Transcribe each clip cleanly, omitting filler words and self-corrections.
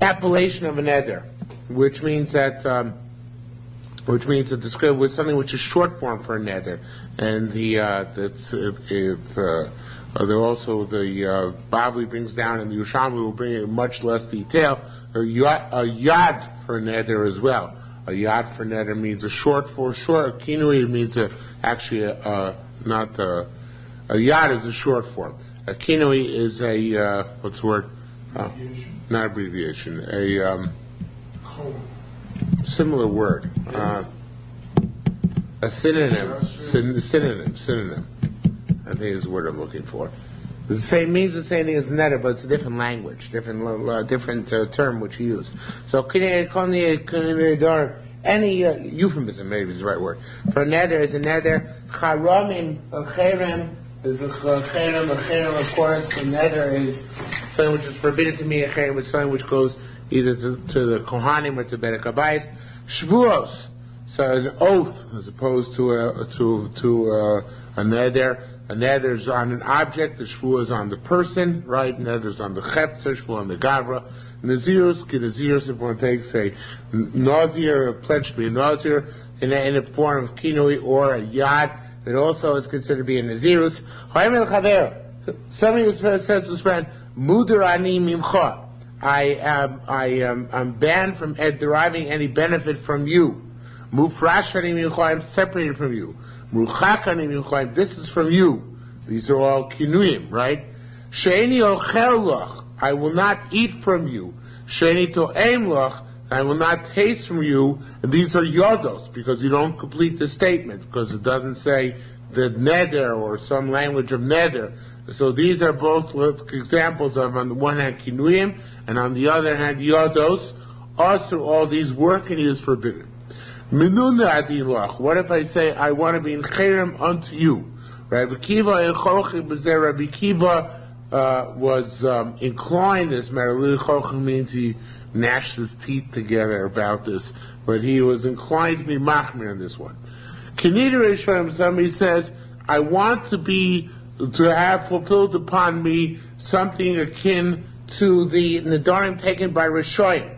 appellation of an neder, which means to describe with something which is short form for a neder, and the Bavli brings down, and the Yerushalmi will bring in much less detail. A yad for neder as well. A yad for neder means a short. A kinui means a yad is a short form. A kinui is a what's the word? Not abbreviation. A similar word. A synonym. Synonym. I think is the word I'm looking for. Means the same thing as neder, but it's a different language, different term which you use. So any euphemism maybe is the right word. For neder is a neder. Charamim, a cherem is a cherem. A cherem, of course, the neder is something which is forbidden to me. A cherem is something which goes either to the kohanim or to Bedek Habayis. Shvuos, so an oath as opposed to a neder. A neder is on an object, the shvuah is on the person, right? Neder is on the chepzer, shvuah on the gavra. Nazirus, if one takes a nazir, a pledge to be a nazir, in a form of kinui or a yad, that also is considered to be a nazirus. Somebody says to his friend, Mudur ani mimcha, I'm banned from deriving any benefit from you. Mufrash ani mimcha, I'm separated from you. This is from you. These are all kinuyim, right? Sheini ochel lach, I will not eat from you. Sheini to'em lach, I will not taste from you. And these are yodos, because you don't complete the statement, because it doesn't say the neder or some language of neder. So these are both examples of, on the one hand, kinuyim, and on the other hand, yodos. Also, all these work and it is forbidden. What if I say I want to be in cherem unto you? Rabbi Kiva was inclined. This matter means he gnashed his teeth together about this, but he was inclined to be machmir on this one. Somebody says, I want to have fulfilled upon me something akin to the Nedarim taken by Rishoyim.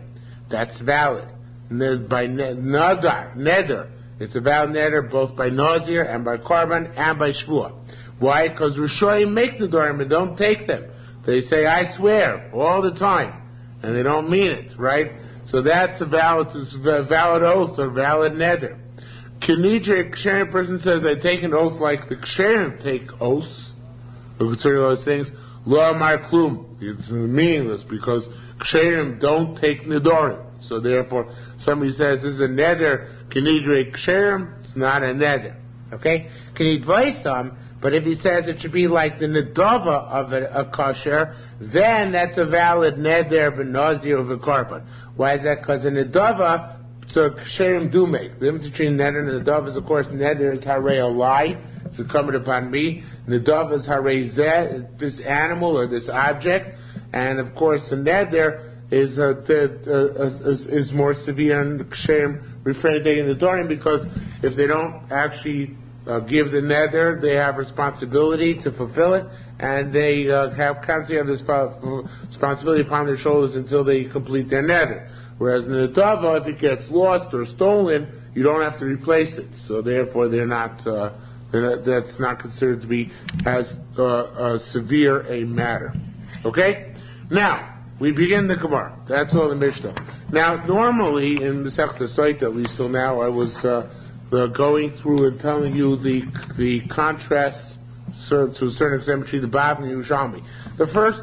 That's valid. By neder, it's a valid neder both by nazir and by korban and by shvuah. Why? Because Rishoyim make Nedarim and don't take them. They say, I swear, all the time, and they don't mean it, right? So that's a valid oath or valid neder. Kinidra, ksherim person says, I take an oath like the ksherim take oaths, concerning those things. Lo amar klum, it's meaningless because ksherim don't take Nedarim. So therefore, somebody says this is a neder, kinidre ksherim, it's not a neder. Okay? Kinidvaisam, but if he says it should be like the nedava of a kosher, then that's a valid neder b'nazir of a korban. Why is that? Because a nedava, so ksherim do make. The difference between neder and nedava is, of course, neder is harei a lie, it's incumbent upon me. Nedava is harei zeh, this animal or this object, and of course the neder is more severe and ksherim refrain to taking the Nedarim, because if they don't actually give the neder, they have responsibility to fulfill it, and they constantly have this responsibility upon their shoulders until they complete their neder. Whereas in the nedava, if it gets lost or stolen, you don't have to replace it. So therefore, that's not considered to be as severe a matter. Okay? Now, we begin the Gemara. That's all the Mishnah. Now, normally, in Masechta Sotah, at least till now, I was going through and telling you the contrasts to a certain extent between the Bavli and the Yerushalmi. The first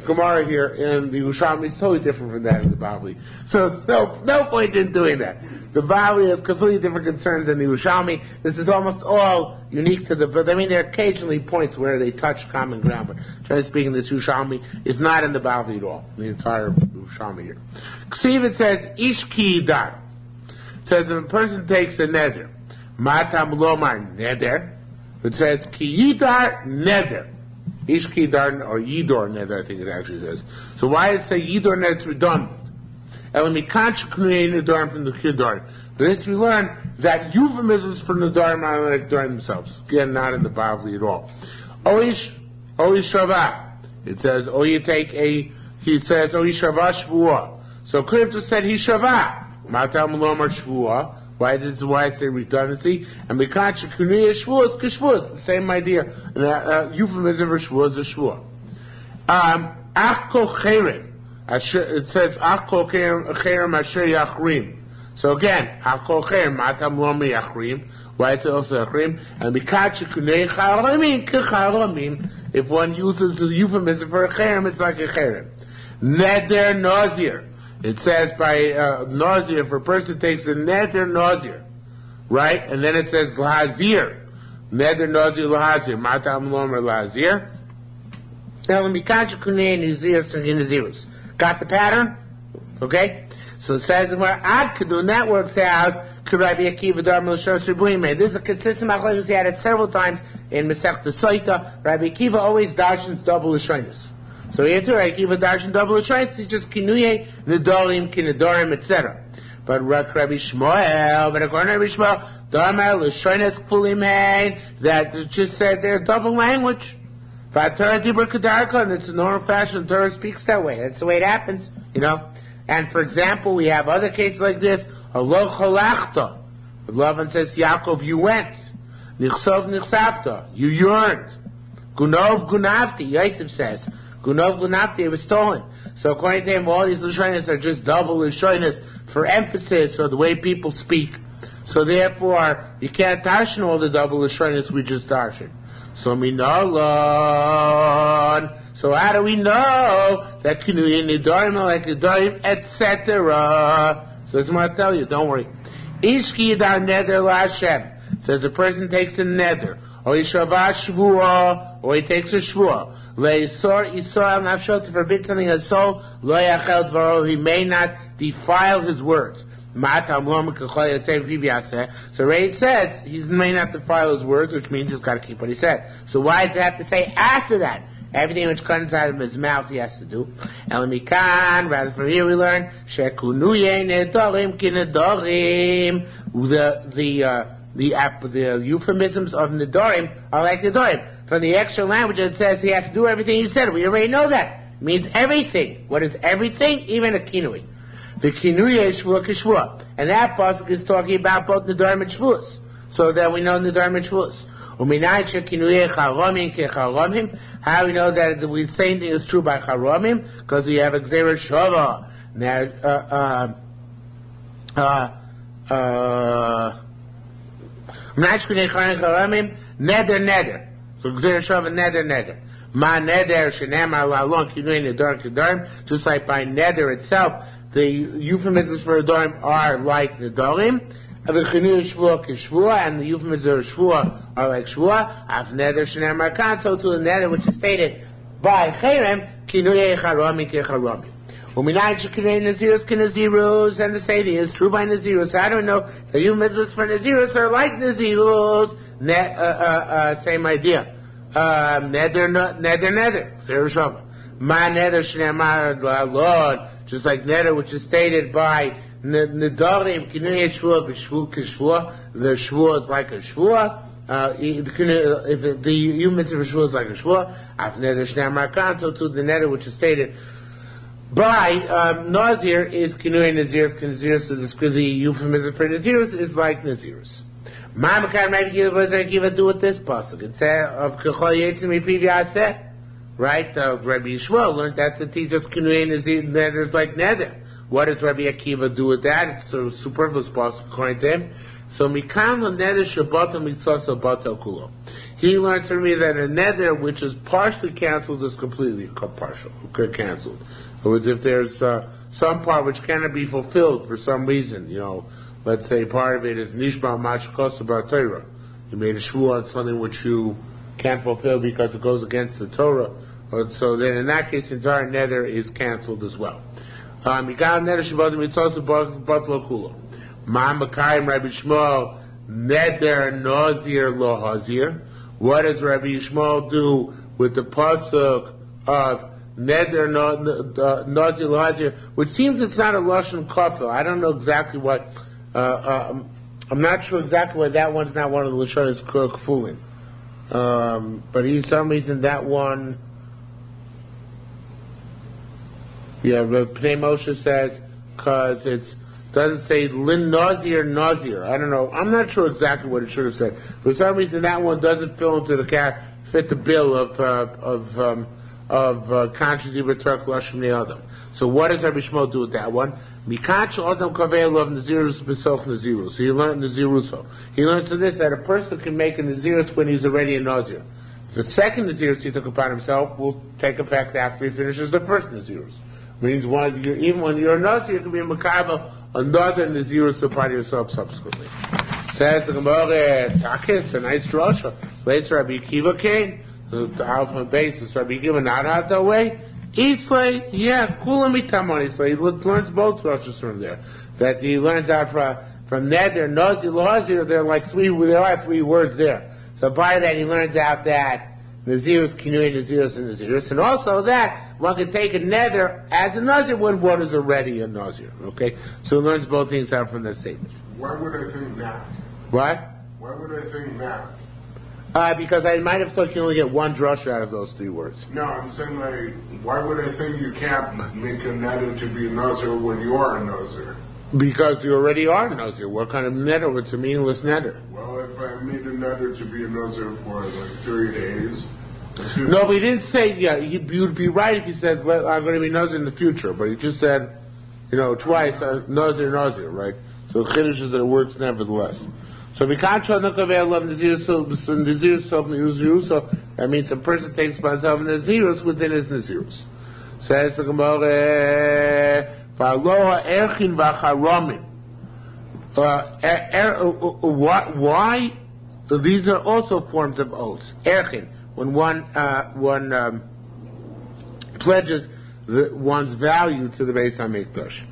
Gemara here in the Yerushalmi is totally different from that in the Bavli. So no point in doing that. The Bavli has completely different concerns than the Yerushalmi. This is almost all unique to but I mean, there are occasionally points where they touch common ground, but generally speaking, this Yerushalmi is not in the Bavli at all, the entire Yerushalmi here. Ksiv, it says, Ish ki yidar. It says, if a person takes a neder, matam lomar neder, it says, ki yidar neder. Ish ki yidar, or yidor neder, I think it actually says. So why did it say yidor neder? It's redundant. Elamikanch knei nedarim from the Nedarim. But this we learn that euphemisms for Nedarim are like Nedarim themselves. Again, not in the Bavli at all. Oish shavah. It says, he says, Oish shavah shvuah. So could have just said Hishava. Matam Lomar Shvua. Why I say redundancy? And because Kunuya Shvua is Kishvua, the same idea. And euphemism for Shvua is a Shvua. Akko Cherem. It says Akko Cherem Asher Yachrim. So again, Akko Cherem Matam Lomar Yachrim. Why it's also Yachrim? And because Kunei Charamim Kecharamim. If one uses the euphemism for a Cherem, it's like a Cherem. Neder Nazir. It says by Nazir, if a person takes a Neder Nazir, right? And then it says Lahazir. Neder Nazir Lahazir. Matam Lomer Lahazir. Got the pattern? Okay? So it says where Ad Kadun, that works out. This is a consistent machlokes. He had it several times in Masech the Soita. Rabbi Akiva always darshans double Lashonis. So here too, Rabbi Akiva darshan double Lashonis. It's just Kinuye, Nedarim, Kinedarim, etc. But Rabbi Shmuel, according to Rabbi Shmuel, Damar Lashonis fully made that it just said they're double language. Torah Dibur Kedarka, and it's a normal fashion. Torah speaks that way. That's the way it happens, you know. And for example, we have other cases like this. Alo chalachta. Lavan says, Yaakov, you went. Nichsov nichsafta. You yearned. Gunov gunavti. Yosef says, Gunov gunavti, it was stolen. So according to him, all these Lashonis are just double Lashonis for emphasis or the way people speak. So therefore, you can't darshan all the double Lashonis we just darshan. So minalon. So how do we know that Kinuyin Nedarim like Nedarim, etc.? So this is what I tell you, don't worry. Ishki Yidar Neder LaHashem. Says a person takes a neder, or he shavah shvua, or he takes a shvua. Le'isor isor al nafsho, to forbid something as soul, lo yachel dvaro, he may not defile his words. Matam lom k'chol yotzei v'piv yaseh. So Ray says he may not defile his words, which means he's got to keep what he said. So why does it have to say after that? Everything which comes out of his mouth he has to do. Elamikan, rather from here we learn, Shekunuye Nedarim Kinedarim. The euphemisms of Nedarim are like Nedarim. From the extra language it says he has to do everything he said. We already know that. It means everything. What is everything? Even a kinui. The kinuye is shvua kishvua. And that pasuk is talking about both Nedarim and Shvuas. So that we know Nedarim and Shvuas. How we know that the same thing is true by Charomim? Because we have Gzeira Shava. Now, Neder. So Gzeira Shava, Neder. Ma Neder, Shenamar Lalon, Kinuy Nedarim, Kedarim. Just like by Neder itself, the euphemisms for Nedarim are like Nedarim. The Chinu Shvua Kishvua, and the euphemisms of Shvua are like Shvua. Af Neder Shnei Markan, so to the Neder which is stated by Cherem, Kinuye Charami Kecharami. Uminayin Shekinuye Nazirus Kinazirus, and the saying is true by Nazirus. I don't know, the euphemisms for Nazirus are like Nazirus. Same idea. Neder. Yerushalmi. Ma Neder Shnei Mar Lord, just like Neder which is stated by Nedarim, Kinuye Shvua, Kishvua, the Shvua is like a Shvua. If the humans of a Shvua is like a Shvua, Af Neder Shnei Markan, so to the Neder which is stated by Nazir is Kinuye Nazirus, so the euphemism for Nazirus is like Nazirus. Ma'amakan maybe what does Akiva do with this pasuk? It says of Kechol Yetzim Mipiv Yaseh, right? Rabbi Yishmael learned that to teach us Kinuye Nazir is like Neder. What does Rabbi Akiva do with that? It's a superfluous pasuk according to him. So Mikan Neder Shabbat Mitzvah Batel Kulo. He learns from me that a neder which is partially canceled is completely canceled. In other words, if there's some part which cannot be fulfilled for some reason, let's say part of it is Nishma Mashkos about Torah. You made a shvua on something which you can't fulfill because it goes against the Torah. So then in that case, the entire neder is canceled as well. Mikan Neder Shabbat Mitzvah Batel Kulo. Ma'amakayim Rabbi Shmuel Neder Nazir Lo Hazir. What does Rabbi Yishmael do with the pasuk of Neder Nazir Lo Hazir, which seems it's not a lashon kafel? I don't know exactly what. I'm not sure exactly why that one's not one of the lashonos kafulin. But for some reason that one. Yeah, Pnei Moshe says because it doesn't say lin nazir nazir. I don't know. I'm not sure exactly what it should have said. For some reason, that one doesn't fit the bill of Kanchi B'Turk Lashim Ne'adam. So what does Rabbi Shmuel do with that one? Mikach Adam Kaveh Lov Nazirus B'Soch Nazirus. So he learned Naziruso. He learns from this that a person can make a Nazirus when he's already a Nazir. The second Nazirus he took upon himself will take effect after he finishes the first Nazirus. Means even when you're a Nazir, you can be a Makabah, another Nazirus upon yourself subsequently. Says the Gemara, it's a nice drasha. Later Rabbi Akiva came, the Alpha basis, Rabbi Akiva not out that way. Islay, yeah, Kulam Itamon Islay. He learns both drashas from there. That he learns out from Neder, Nazir, Lazir, there are three words there. So by that he learns out that Nazirus, Kinui, Nazirus, and Nazirus, and also that one can take a Neder as a Nazir when one is already a Nazir. Okay? So he learns both things out from that statement. Why would I think that? What? Why would I think that? Because I might have thought you can only get one drush out of those three words. No, I'm saying why would I think you can't make a Neder to be a Nazir when you are a Nazir? Because you already are a Nazir. What kind of Neder? It's a meaningless Neder. Well, if I made a Neder to be a Nazir for 30 days... No, but he didn't say, you'd be right if you said, I'm going to be Nazir in the future, but he just said, twice, Nazir, right? So Chiddush is that it works nevertheless. So that means a person takes by himself Nazirus within his Nazirus. Says the Gemara, why? These are also forms of oaths. Erchin, when one pledges one's value to the Beis HaMikdash,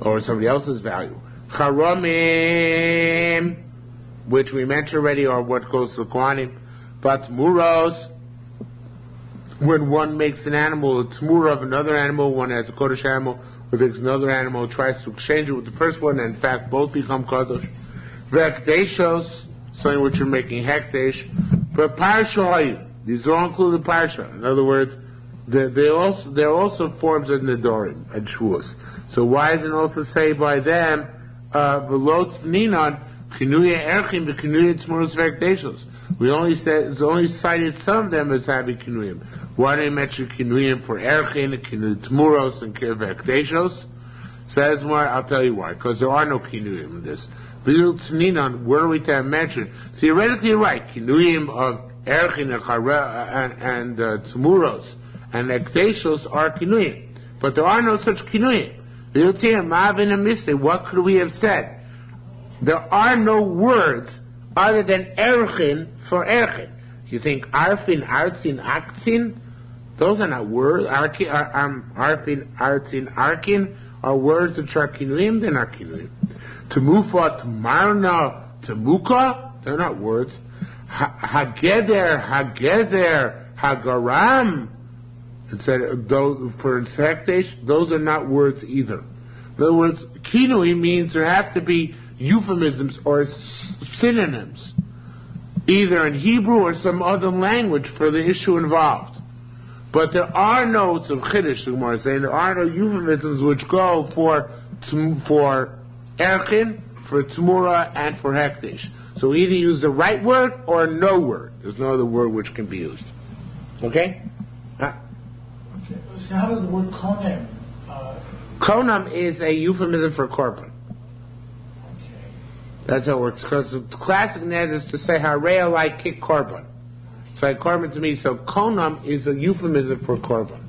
or somebody else's value. Charomim, which we mentioned already, or what goes to the Kohanim. But Muros, when one makes an animal, a Tmura of another animal, one has a Kodesh animal, who takes another animal, tries to exchange it with the first one, and in fact both become Kodesh. Vekdeshos, something which you're making Hekdesh. But Parsha, these are all included Parsha. In other words, they're also forms of Nedarim and Shavuos. So why doesn't it also say by them, Velot Ninan, Kinuya Erchim, the Kinuya Tzmuros Vekdeshos. We only cited some of them as having Kinuyim. Why do you mention Kinuyim for Erchin, Kinuya Tzmuros, and Vekdeshos? Says more, I'll tell you why. Because there are no Kinuyim in this. Velot Ninan, where are we to mention? Theoretically, you're right. Kinuyim of Erchin and Tzmuros and Vekdeshos are Kinuyim. But there are no such Kinuyim. What could we have said? There are no words other than Erchin for Erchin. You think Arfin, Artzin, Aktzin? Those are not words. Arfin, Artzin, Arkin are words which are Kinuim, they're not Kinuim. Temufa, Tmarna, Temuka, they're not words. Hageder, Hagezer, Hagaram, for Hekdesh, those are not words either. In other words, Kinui means there have to be euphemisms or synonyms, either in Hebrew or some other language for the issue involved. But there are no, of Chiddush, the Gemara is saying, there are no euphemisms which go for Erchin, for Tzmura, and for Hekdesh. So either use the right word or no word. There's no other word which can be used. Okay? So how does the word konam? Konam is a euphemism for korban. Okay. That's how it works. Because the classic net is to say Harei like kick korban. It's like korban to me. So konam is a euphemism for korban.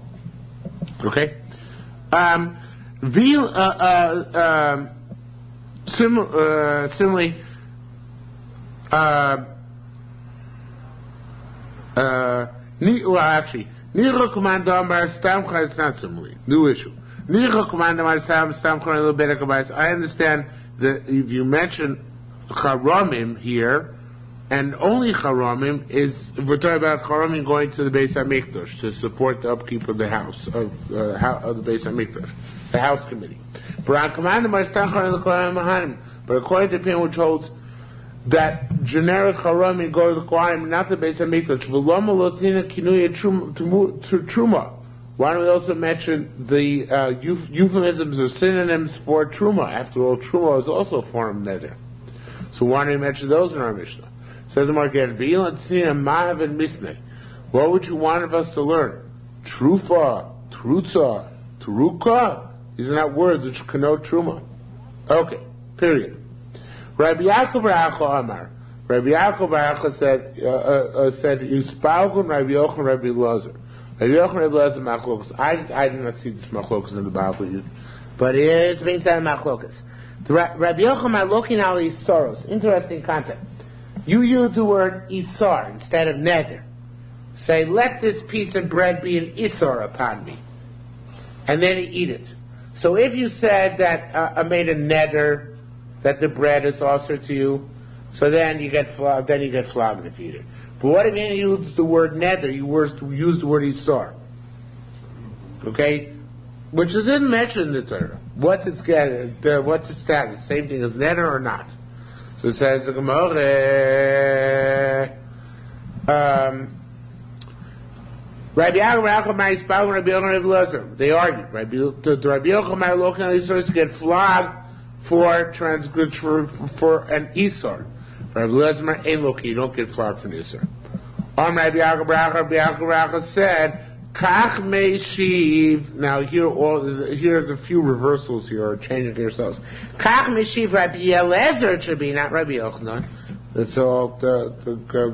Okay. Similarly, actually. It's not similarly. New issue. I understand that if you mention Charamim here, and only Charamim is, if we're talking about Charamim going to the Beis HaMikdash to support the upkeep of the house, of the Beis HaMikdash, the house committee. But according to Pin, which holds that generic Charamim go to the Kohanim, not the Beis HaMikdash, Truma. Why don't we also mention the euphemisms or synonyms for truma? After all, truma is also a form of neder. So why don't we mention those in our Mishnah? Says the Margin, Mahav and Misneh. What would you want of us to learn? Trufa, trutza, truka. These are not words which connote truma. Okay, period. Rabbi Yaakov Bar Amar. Rabbi Yaakov Bar said, Yuspalgun Rabbi Yochanan Rabbi Elazar. Rabbi Yochanan Rabbi Elazar machlokas. I did not see this machlokas in the Bible, but it's being said in machlokas. Rabbi Yochanan looking at Isaros. Interesting concept. You use the word Isar instead of Neder. Say, let this piece of bread be an Isar upon me. And then eat it. So if you said that I made a Neder, that the bread is also to you, so then you get flogged if you eat it. But what if you use the word Neder, you use the word Isar. Okay? Which isn't mentioned in the Torah. What's its status? Same thing as Neder or not? So it says the Gemara, Rabbi Yochanan, they argued. Rabbi Yochanan looking at Isar to get flogged for transgression for an Isar. Rabbi Elazar ain't looking. You don't get flogged for an Isar. Rabbi Yaakov said, Kach meshiv. Now here's a few reversals here, or changing yourselves. Kach meshiv Rabbi Elazar should be, not Rabbi Yochanan. That's all the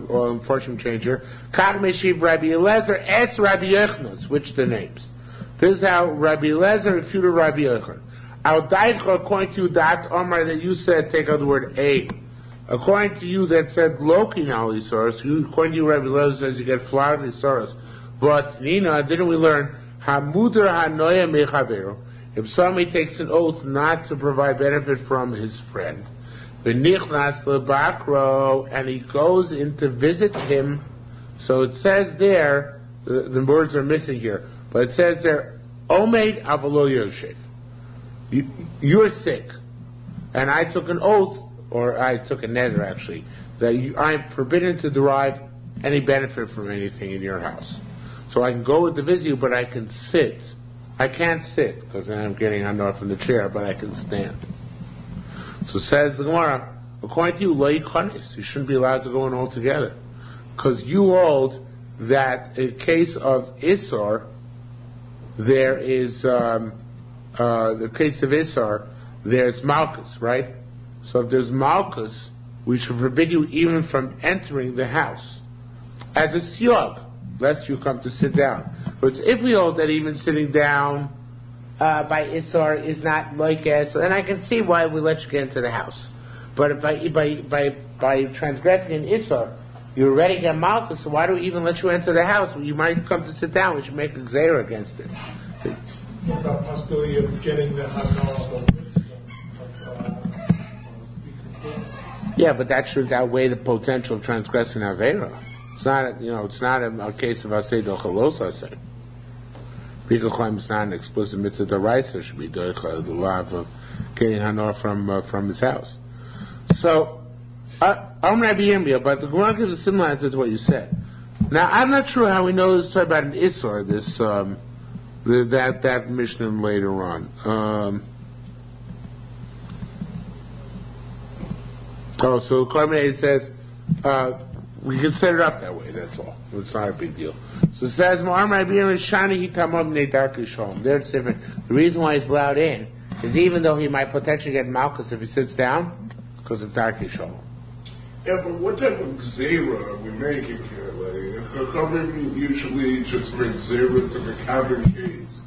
unfortunate change here. Kach meshiv Rabbi Elazar es Rabbi Yochanan. Switch the names. This is how Rabbi Elazar refuted Rabbi Yochanan. Al daitcha, according to that Omar that you said, take out the word a. According to you that said Loki now Isaurus, according to you Rabbi Elazar says you get flogged Isaurus. But Nina, didn't we learn Hamudar Hanoya Mechaveru? If somebody takes an oath not to provide benefit from his friend, V'nichnas lebakro, and he goes in to visit him. So it says there, the words are missing here, but it says there, Omeid Avalo Yosef. You're sick, and I took an oath, or I took a neder actually, that I'm forbidden to derive any benefit from anything in your house. So I can go to visit you, but I can sit. I can't sit, because then I'm getting under from the chair, but I can stand. So says the Gemara, according to you, lo yikonis, you shouldn't be allowed to go in altogether. Because you hold that in case of Isar, there is, the case of Isar, there's Malchus, right? So if there's Malchus, we should forbid you even from entering the house. As a siyog, lest you come to sit down. But if we hold that even sitting down by Isar is not like us, and I can see why we let you get into the house. But if by transgressing an Isar, you already get Malchus, so why do we even let you enter the house? You might come to sit down, we should make a gzeira against it. What about the possibility of getting the Hanal Yeah, but that should outweigh the potential of transgressing Avera. It's not, it's not a case of Asay Dochalos Asay. Bikachim is not an explicit mitzvah deraisa, should be the law of getting Hanor from his house. So, I'm Rabbi Yirmiyah, but the Gemara gives a similar answer to what you said. Now, I'm not sure how we know this talk about an Isor, that Mishnah later on. So Carmen says, we can set it up that way, that's all. It's not a big deal. So it says, there it's different. The reason why he's allowed in is even though he might potentially get Malchus if he sits down, because of Darkei Shalom. Yeah, but what type of gzeira are we making here? Like, how many usually just make gzeiras in a common case?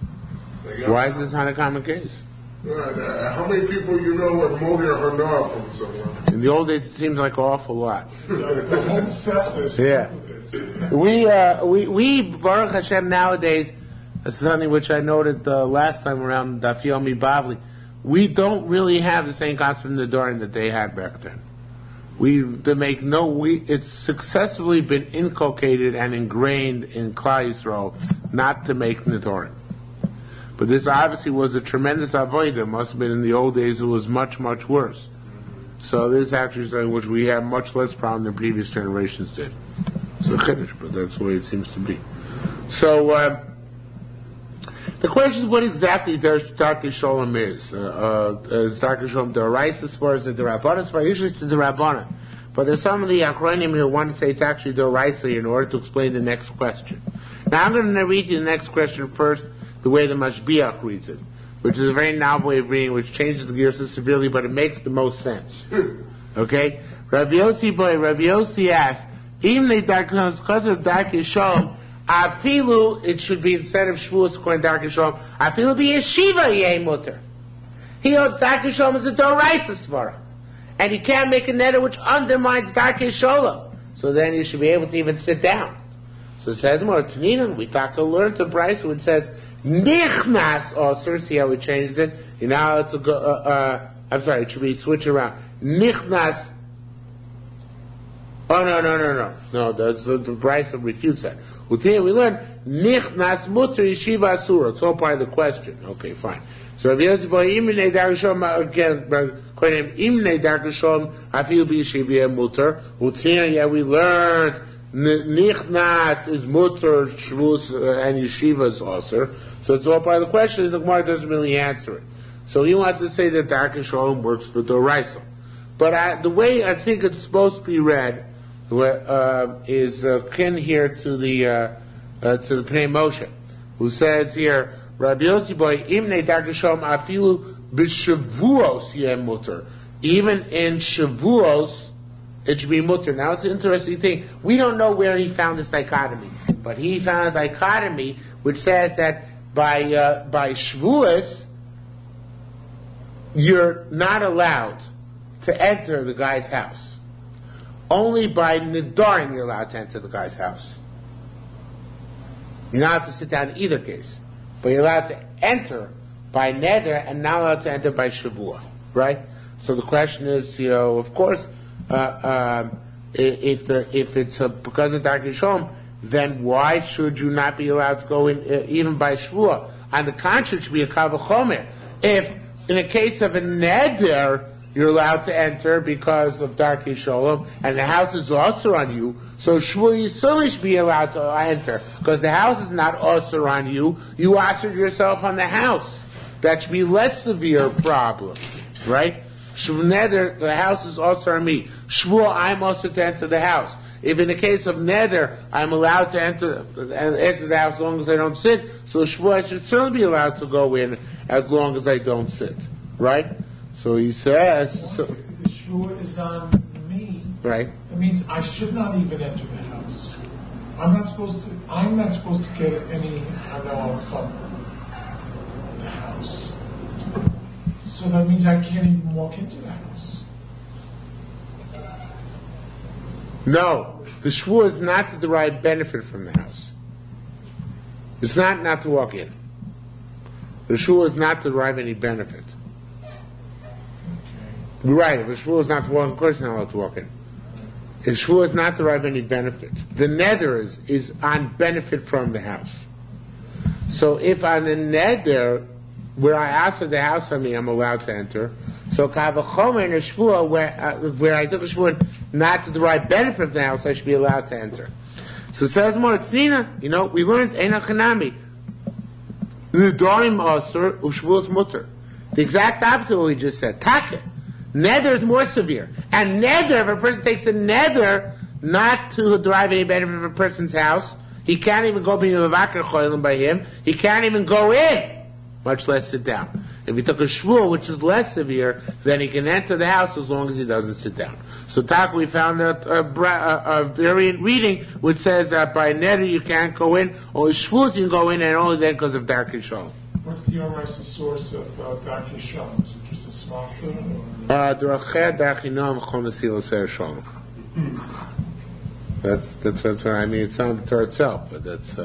Why is this not a common case? How many people you know are Modir Hana from somewhere? In the old days, it seems like an awful lot. the home settlers. Yeah. We Baruch Hashem nowadays, this is something which I noted last time around Daf Yomi Bavli, we don't really have the same concept in the Nedarim that they had back then. It's successfully been inculcated and ingrained in Klal Yisrael not to make Nedarim. But this obviously was a tremendous avodah. Must have been in the old days it was much, much worse. So this is actually something which we have much less problem than previous generations did. It's a chiddush, but that's the way it seems to be. So The question is what exactly Darkei Shalom is. Is Darkei Shalom D'Oraisa as far as the D'Rabbanan as far? Usually it's the D'Rabbanan. But there's some of the Achronim here who want to say it's actually D'Oraisa in order to explain the next question. Now I'm going to read you the next question first, the way the Mashbiach reads it, which is a very novel way of reading, which changes the gears severely, but it makes the most sense. Okay? Rabbi Yossi asks, even because of Darkei Shalom, Afilu, it should be instead of Shavuos according to Darkei Shalom, Afilu be yeshiva yeh mutter. He holds Darkei Shalom as a D'Oraisa svara. And you can't make a neder which undermines Darkei Shalom. So then you should be able to even sit down. So it says more, Taninan, we talk learn to Bryce, which says, Nichnas osur, see how we changed it? You know, to go, I'm sorry, it should be switch around. Nichnas, oh, no, that's the Bryce refutes that. Today we learn Nichnas mutter yeshiva asura. It's all part of the question. Okay, fine. So Rabbi Yossi boy imnei Darkei Shalom again. According to him, imnei Darkei Shalom afil be yeshiva mutter. Today, yeah, we learned Nichnas is mutter, Shavuos and yeshiva is osur. So it's all part of the question. The Gemara doesn't really answer it. So he wants to say that Darkei Shalom works for D'Oraisa. But the way I think it's supposed to be read is kin here to the Pnei Moshe, who says here, Rabbi Yossi boy imnei Darkei Shalom afilu b'shavuos yeh mutter. Even in Shavuos, it should be mutter. Now it's an interesting thing. We don't know where he found this dichotomy, but he found a dichotomy which says that by Shavuos, you're not allowed to enter the guy's house. Only by Nedarim you're allowed to enter the guy's house. You're not allowed to sit down in either case. But you're allowed to enter by Neder and not allowed to enter by Shavua. Right? So the question is, of course, if it's because of Darkei Shalom, then why should you not be allowed to go in even by Shavua? On the contrary, it should be a Kal V'chomer. If, in a case of a Neder, you're allowed to enter because of Darkei Shalom, and the house is also on you, so Shvuah, you certainly should be allowed to enter, because the house is not also on you, you assered yourself on the house. That should be less severe problem, right? Neder, the house is also on me. Shvuah, I'm also to enter the house. If in the case of Neder, I'm allowed to enter the house as long as I don't sit, so Shvuah, I should certainly be allowed to go in as long as I don't sit, right? So he says, so if the shiur is on me, right? That means I should not even enter the house. I'm not supposed to get any hanah from the house. So that means I can't even walk into the house. No, the shvuah is not to derive benefit from the house. It's not to walk in. The shvuah is not to derive any benefit. You're right, if a shvuah is not to walk in, of course you're not allowed to walk in. If shvuah is not to derive any benefit, the neder is on benefit from the house. So if on the neder, where I asked for the house on me, I'm allowed to enter. So kavachomer in a shvuah, where I took a shvuah not to derive benefit from the house, I should be allowed to enter. So it says more, Tznina, we learned Eina Chanami. Nedarim asur, u'shvuos mutter. The exact opposite of what we just said. Take. Neder is more severe. And neder, if a person takes a neder not to derive any benefit from a person's house, he can't even go by him. He can't even go in, much less sit down. If he took a shvuah, which is less severe, then he can enter the house as long as he doesn't sit down. So we found a variant reading which says that by neder you can't go in, or shvuah you can go in, and only then because of Darkei Shalom. What's the Oraisa source of Darkei Shalom? Is it just a small thing? That's what I mean. It's not the Torah itself, but that's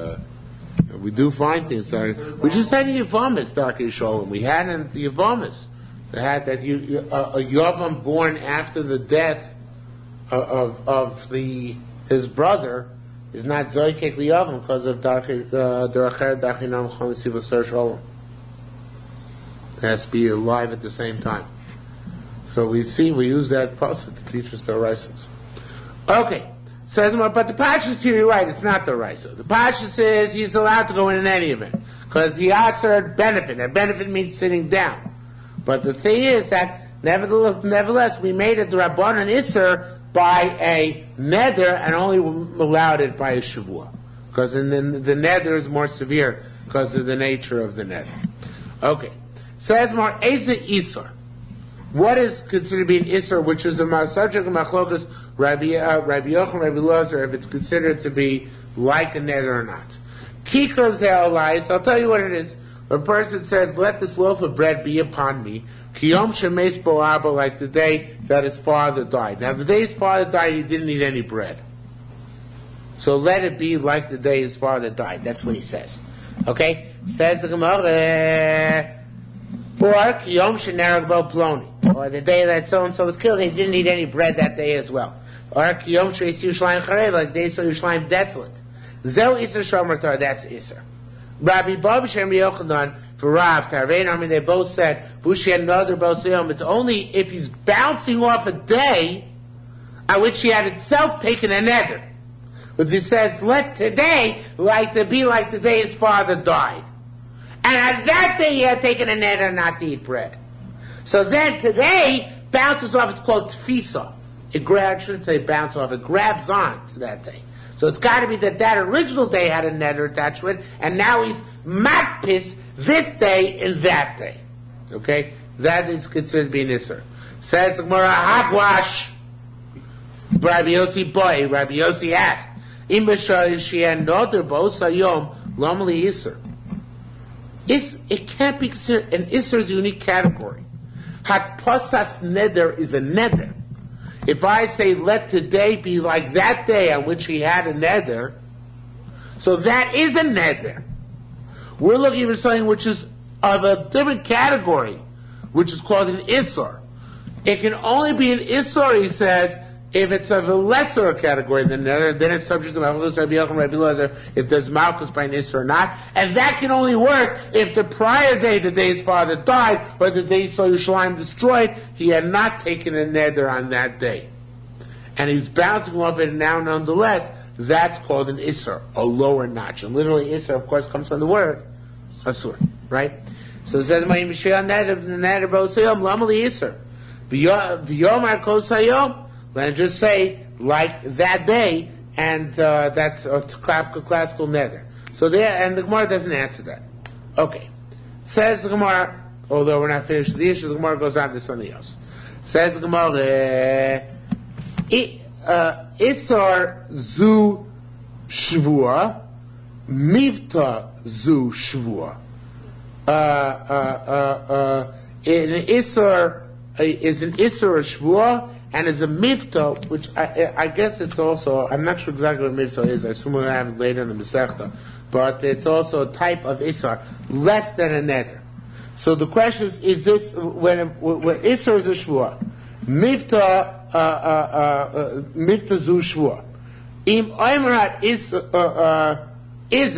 we do find things. We just had in Yevamis Darkei Shalom. We had in the Yevamis. They had that a Yavam born after the death of his brother is not Zoykek Liyavam because of Deracher Dachinam Chomesiva Ser Shalom. It has to be alive at the same time. So we use that pasuk to teach us the Oraisas. Okay, Says more, but the Pashas here, you're right, it's not the Raisa. The Pashas says he's allowed to go in any event, because he answered benefit, and benefit means sitting down. But the thing is that, nevertheless, we made it the Rabbanan Isser by a neder, and only allowed it by a shavua. Because the neder is more severe, because of the nature of the neder. Okay. Says more, Eza Isser. What is considered to be an Isser, which is a subject of Machlokas, Rabbi Yochanan, Rabbi Lozer, if it's considered to be like a neder or not. Kikar Ze'olais, I'll tell you what it is. A person says, let this loaf of bread be upon me, Kiyom Shemes Bo Abba, like the day that his father died. Now, the day his father died, he didn't eat any bread. So let it be like the day his father died. That's what he says. Okay? Says the Gemara, or Kiyom Shenerag Bo Ploni, or the day that so-and-so was killed, he didn't eat any bread that day as well. Or Kiyom Sheis Yerushalmi Nedarim, like the day so Yerushalmi desolate. Zeu Isser Shomer Torah, that's Isser. Rabbi Bob Shem Yochanan for Rav Tarvein, I mean, they both said Vushi had another Bosayom. It's only if he's bouncing off a day at which he had itself taken a neder. But he says, let today like to be like the day his father died. And at that day he had taken a neder not to eat bread. So then today bounces off, it's called tfisa. It grabs, I shouldn't say bounce off, it grabs on to that day. So it's got to be that original day had a neder attached to it, and now he's makpis this day and that day. Okay? That is considered to be an Isser. Says the Gemara, Hagwash. Rabbi Yossi boy, Rabbi Yossi asked, Im b'shayishian noder b'osayom lomali Isser. It can't be considered, an Isser is a unique category. Hatposas neder is a neder. If I say, let today be like that day on which he had a neder, so that is a neder. We're looking for something which is of a different category, which is called an Issur. It can only be an Issur, he says, if it's of a lesser category than neder, then it's subject to Malchus, Rabbi Yochanan, Rabbi Lozer, if there's Malchus by an Issur or not. And that can only work if the prior day, the day his father died, or the day he saw Yerushalayim destroyed, he had not taken a neder on that day. And he's bouncing off it now nonetheless. That's called an Issur, a lower notch. And literally Issur, of course, comes from the word Asur, right? So it says, Ma'im Shia neder b'osayom lamali Issur. V'yomar kosayom. Let's just say, like that day, and that's a classical neder. So there, and the Gemara doesn't answer that. Okay. Says the Gemara, although we're not finished with the issue, the Gemara goes on to something else. Says the Gemara, Isar zu shvua, mivta zu shvua. An Isar is an Isar shvua, and is a mivta, which I guess it's also, I'm not sure exactly what mivta is, I assume we're going to have it later in the Masechta, but it's also a type of Isar, less than a neder. So the question is this, when Isar is a shvua, mivta zu shvua. Im oimrat is,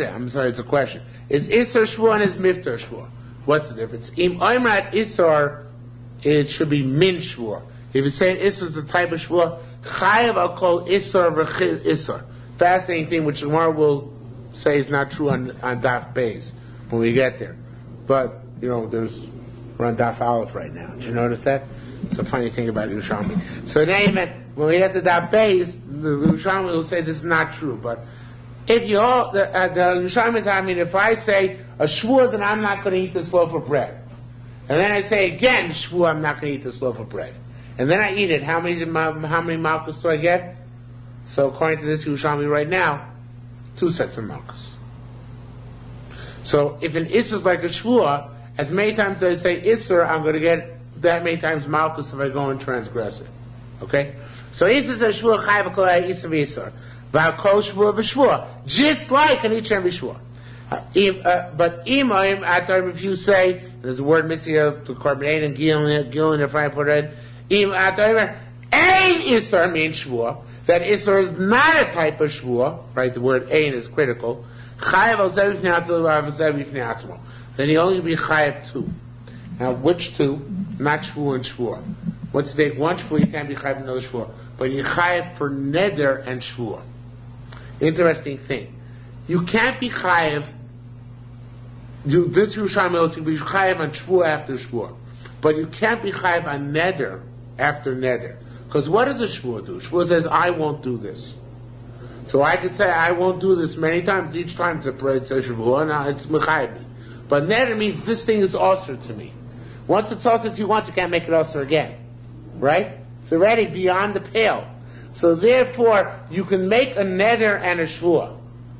I'm sorry, it's a question. Is Isar shvua and is mivta shvua? What's the difference? Im oimrat Isar, it should be min shvua. If you say Isser is the type of shvua, chayav I'll call Isser v'chil Isser. Fascinating thing, which Gemara will say is not true on Daf Beis when we get there. But, we're on Daf Aleph right now. Did you notice that? It's a funny thing about Yerushalmi. So in any event, when we get to Daf Beis, the Yerushalmi will say this is not true. But if the Yerushalmi is, if I say a shvua, then I'm not going to eat this loaf of bread. And then I say again, shvua, I'm not going to eat this loaf of bread. And then I eat it. How many malchus do I get? So according to this Yerushalmi right now, 2 sets of malchus. So if an Isser is like a shvua, as many times as I say Isser, I'm going to get that many times malchus if I go and transgress it. Okay? So Isser says shvua chayav kol Isser v'Isser. V'akol shvua v'shvua. Just like an each and every shvua. But if you say, there's a word missing here, to carbonate and gilin, if I put it, Ein Isser means shvua. That Isser is not a type of shvua, right? The word ein is critical. Chayav al zev v'fnei then he only be chayav 2. Now, which 2? Not shvua and shvua. Once you take one shvua, you can't be chayav another shvua. but you're chayev for neder and shvur. Interesting thing. You can't be chayev. This Yerushalmi can be chayev on shvur after shvur, but you can't be chayev on neder after neder. Because what does a shvur do? Shvur says, I won't do this. So I could say, I won't do this many times. Each time it's a shvur, now it's mechayev. But neder means this thing is also to me. Once it's also to you once, you can't make it also again. Right? It's already beyond the pale. So therefore, you can make a neder and a shvur,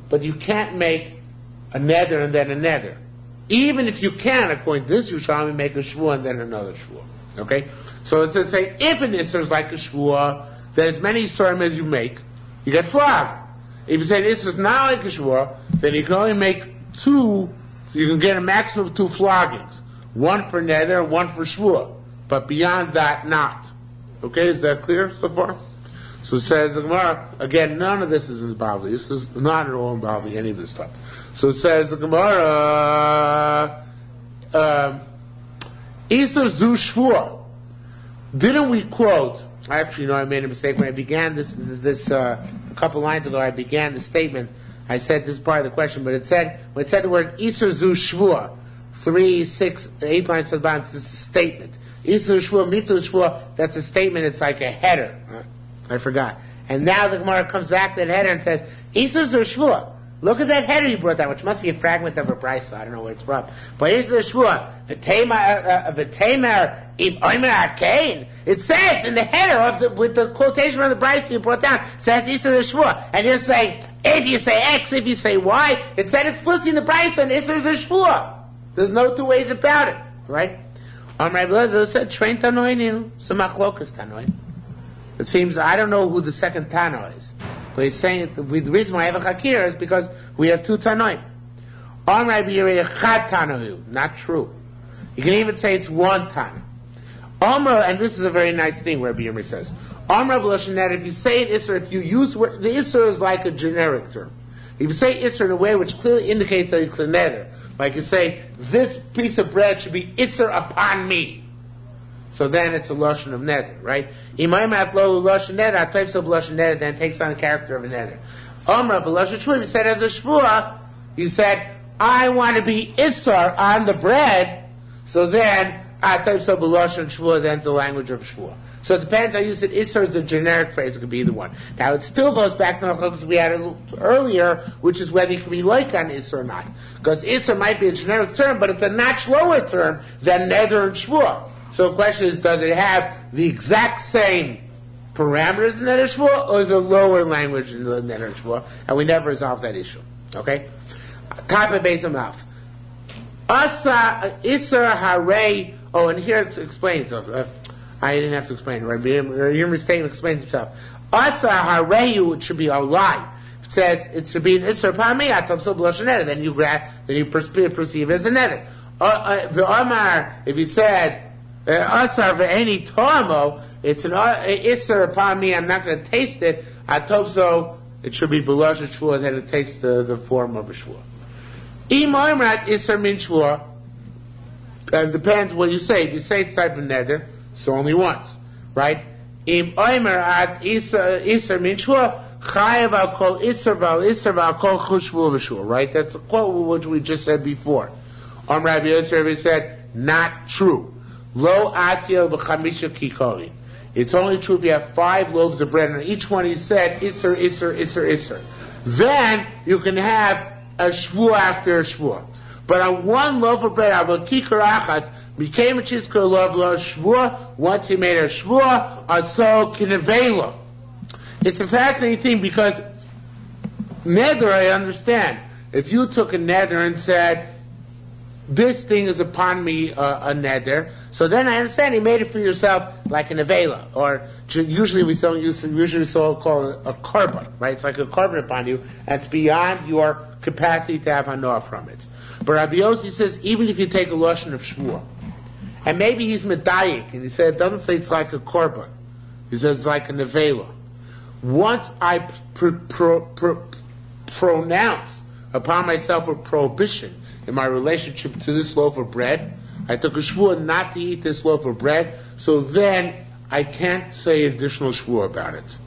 but you can't make a neder and then a neder. Even if you can, according to this Yerushalmi, make a shvur and then another shvur. Okay? So it says, say, if an isser is like a shvur, then as many isurim as you make, you get flogged. If you say an isser is not like a shvur, then you can only make two, you can get a maximum of 2 floggings. One for neder and one for shvur. But beyond that, not. Okay, is that clear so far? So it says the Gemara, again, none of this is in the Bavli. This is not at all in Bavli, any of this stuff. So it says the Gemara, Isser zu shvur. Didn't we quote, actually, no, I made a mistake. When I began this a couple lines ago, I began the statement. I said this is part of the question, but when it said the word Isser zu shvur, 3, 6, 8 lines to the bottom, it's a statement. Isser shvur, mitu shvur, that's a statement, it's like a header. I forgot. And now the Gemara comes back to that header and says, Isser zu shvur. Look at that header you brought down, which must be a fragment of a brisa. I don't know where it's from. But Isser zu shvur, v'temer im oimer ha'kein. It says in the header with the quotation from the brisa you brought down, it says Isser zu shvur. And you're saying, if you say X, if you say Y, it said explicitly in the brisa, and Isser zu shvur. There's no 2 ways about it, right? Rabbi Eliezer said, "Train tanoin, some machlokas tanoin." It seems I don't know who the second tano is, but he's saying the reason why I have a chakir is because we have 2 tanoim. Rabbi Yerei tanohu, not true. You can even say it's 1 tano. And this is a very nice thing. Rabbi Yerei says, that if you say it isser, if you use the isser is like a generic term. If you say isser in a way which clearly indicates that it's a neder. Like you say, this piece of bread should be isser upon me. So then it's a lashon of neder, right? Imayim lo lashon neder, atayv lashon neder, then it takes on the character of a neder. Omra b'lashon shvur, you said as a shvur, you said, I want to be isser on the bread, so then atayv b'lashon shvur, then it's the language of shvur. So it depends how you said isser is a generic phrase, it could be either one. Now it still goes back to the machlokes we had earlier, which is whether you can be like on isser or not. Because isser might be a generic term, but it's a notch lower term than neder and shvur. So the question is, does it have the exact same parameters in neder shvur, or is it a lower language in the neder shvur? And we never resolved that issue. Okay? Type of base of mouth. Asa isser harei. Oh, and here it explains. I didn't have to explain it. Rabbi Yirmiyah's statement explains himself. Asa hareyu, it should be a lie. It says it should be an isser pami atom so b'lashon neder. Then you perceive it as a neder. V'omar, if he said asar ve'eni tomo, it's an isser upon me. I'm not going to taste it. Atov so it should be b'lashon shvur. Then it takes the form of a shvur. Imoimrat isser min shvur. And depends what you say. If you say it's type of neder, so only once, right? Im oimer at iser min shvur chayav al kol iser val kol chushvu v'shvur, right? That's a quote which we just said before. Rabbi Yosef said, not true. Lo asiel b'chamisha kikorin. It's only true if you have 5 loaves of bread, and each one he said iser. Then you can have a shvur after a shvur. But on 1 loaf of bread, I will kikar achas, became a chizkar love lo shvur. Once he made a shvur, aso kinevelo. It's a fascinating thing because neder, I understand. If you took a neder and said, this thing is upon me a neder, so then I understand he made it for yourself like an avela, or usually we call it a korban, right? It's like a korban upon you, and it's beyond your capacity to have hanoah from it. But Rabbi Yossi says, even if you take a lashon of shvur, and maybe he's medayik, and he said, it doesn't say it's like a korban. He says it's like a nevela. Once I pronounce upon myself a prohibition in my relationship to this loaf of bread, I took a shvur not to eat this loaf of bread, so then I can't say additional shvuah about it.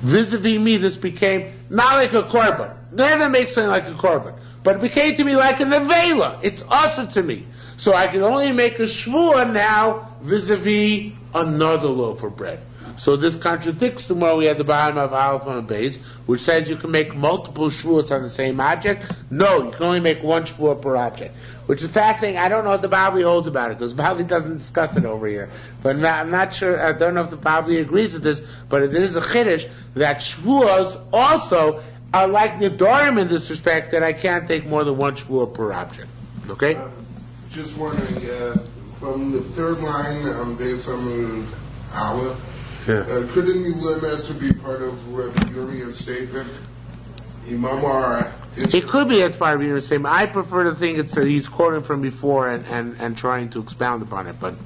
Vis-a-vis me, this became not like a korban. Never makes something like a korban. But it became to me like a nevela. It's also to me. So I can only make a shvuah now vis-a-vis another loaf of bread. So this contradicts the more we had the bottom of Aleph and Beis, which says you can make multiple shvuahs on the same object. No, you can only make one shvuah per object. Which is fascinating. I don't know what the Bavli holds about it, because Bavli doesn't discuss it over here. But I'm not sure, I don't know if the Bavli agrees with this, but it is a chiddush that shvuahs also are like Nedarim in this respect, that I can't take more than one shvuah per object. Okay? Just wondering, from the third line, based on Aleph, couldn't you learn that to be part of Rabbi Uriah's statement? Imamar is... It could be as part of your statement. I prefer to think it's he's quoting from before and trying to expound upon it, but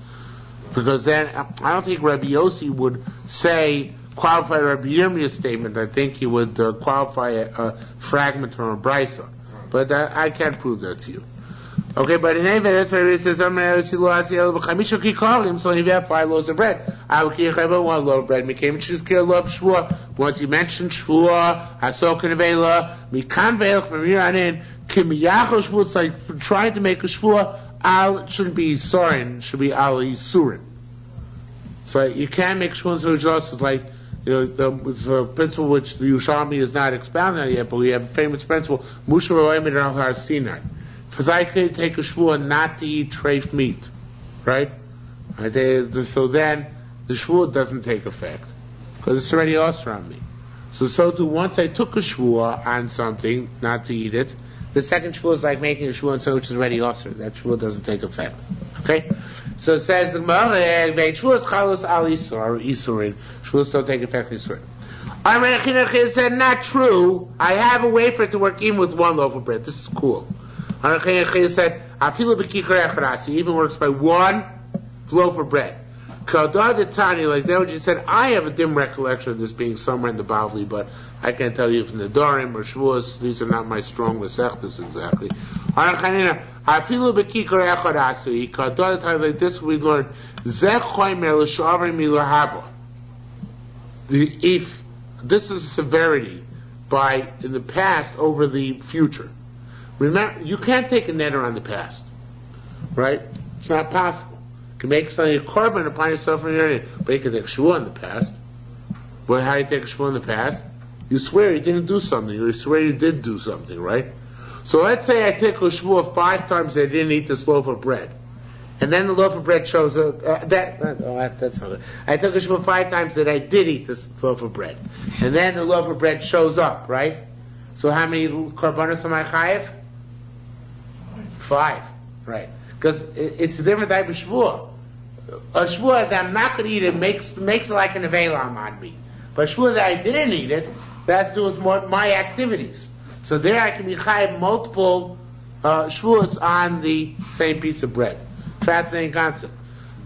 because then I don't think Rabbi Yossi would qualify Rabbi Yirmiyah's statement. I think he would qualify a fragment from a brisa, but I can't prove that to you. Okay, but in any event, it says, so if you have 5 loaves of bread, I will keep 1 loaf of bread. Once you mention shvuah, hasok nevela, mikan veilch from here on in, kimiyachol shvuah, it's like trying to make a shvuah, it shouldn't be yisorin, it should be al yisurin. So you can't make shvuah, which also is like, the principle which the Yerushalmi is not expounding on yet, but we have a famous principle, Musha Ro'emet al Har Sinai. Because I could take a shvuah not to eat treif meat, right? So then the shvuah doesn't take effect because it's already osur on me. So too, once I took a shvuah on something not to eat it, the second shvuah is like making a shvuah on something which is already osur. That shvuah doesn't take effect. Okay? So it says the shvuahs chalus al isur isurin. Shvuahs don't take effect isurin. Amar said not true. I have a way for it to work even with 1 loaf of bread. This is cool. Said, it even works by 1 loaf of bread. Like that, what you said, I have a dim recollection of this being somewhere in the Bavli, but I can't tell you from the Nedarim or Shavuos. These are not my strong mesechtas exactly. Like this, we learned if this is severity by in the past over the future. Remember, you can't take a neder on the past, right? It's not possible. You can make something a korban upon yourself from your name, but you can take a shvuah in the past. But how do you take a shvuah in the past? You swear you didn't do something, or you swear you did do something, right? So let's say I take a shvuah 5 times that I didn't eat this loaf of bread, and then the loaf of bread shows up. That's not good. I took a shvuah 5 times that I did eat this loaf of bread, and then the loaf of bread shows up, right? So how many korbanos am I chayev? 5, right? Because it's a different type of shvuah. A shvuah that I'm not going to eat it makes it like a nevela on me. But a shvuah that I didn't eat it, that's to do with my activities. So there I can be chayav multiple shvuahs on the same piece of bread. Fascinating concept.